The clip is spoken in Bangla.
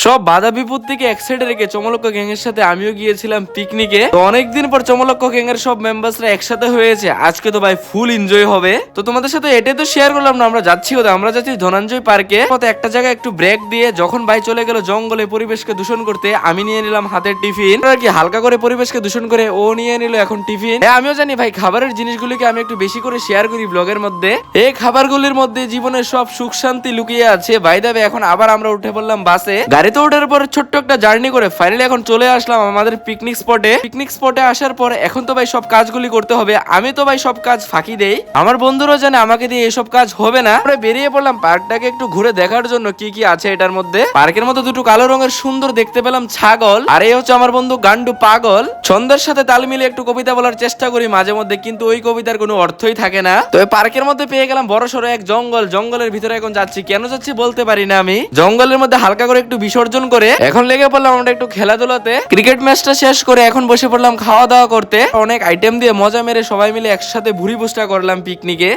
সব বাধা বিপদ থেকে এক সাইডে রেখে চমলক্ষ গ্যাং এর সাথে আমিও গিয়েছিলাম পিকনিকে। তো অনেকদিন পর চমলক্ষ গ্যাং এর সব মেম্বারসরা একসাথে হয়েছে, আজকে তো ভাই ফুল এনজয় হবে। তো তোমাদের সাথে এটাই তো শেয়ার করলাম না, আমরা যাচ্ছি কোথায়, আমরা যাচ্ছি ধনঞ্জয় পার্কে। পথে একটা জায়গায় একটু ব্রেক দিয়ে যখন ভাই চলে গেল জঙ্গলে পরিবেশকে দূষণ করতে, আমি নিয়ে নিলাম হাতের টিফিন আর কি হালকা করে পরিবেশকে দূষণ করে ও নিয়ে নিল এখন টিফিন। হ্যাঁ আমিও জানি ভাই খাবারের জিনিসগুলিকে আমি একটু বেশি করে শেয়ার করি ব্লগের মধ্যে। এই খাবারগুলির মধ্যে জীবনের সব সুখ শান্তি লুকিয়ে আছে। ভাই দাবে এখন আবার আমরা উঠে পড়লাম বাসে। গাড়িতে ওঠার পর ছোট্ট একটা জার্নি করে ফাইনালি এখন চলে আসলাম আমাদের পিকনিক স্পটে। পিকনিক স্পটে আসার পর এখন তো ভাই সব কাজগুলি করতে হবে। আমি তো ভাই সব কাজ ফাঁকি দেই, আমার বন্ধুরাও জানে আমাকে দিয়ে এসব কাজ হবে না। আমরা বেরিয়ে পড়লাম পার্কটাকে একটু ঘুরে দেখার জন্য কি কি আছে এটার মধ্যে। পার্কের মধ্যে দুটো কালো রঙের সুন্দর দেখতে পেলাম ছাগল, আর এই হচ্ছে আমার বন্ধু গান্ডু পাগল। ছন্দের সাথে তাল মিলিয়ে একটু কবিতা বলার চেষ্টা করি মাঝে মধ্যে, কিন্তু ওই কবিতার কোনো অর্থই থাকে না। তো এই পার্কের মধ্যে পেয়ে গেলাম বড় সড়ো এক জঙ্গল। জঙ্গলের ভিতরে এখন যাচ্ছি, কেন যাচ্ছি বলতে পারি না। আমি জঙ্গলের মধ্যে হালকা করে একটু বিসর্জন করে এখন লেগে পড়লাম আমরা একটু খেলাধুলাতে। ক্রিকেট ম্যাচটা শেষ করে এখন বসে পড়লাম খাওয়া দাওয়া করতে। অনেক আইটেম দিয়ে মজা মেরে সবাই মিলে একসাথে ভুরি ভুষ্টা করলাম পিকনিকে।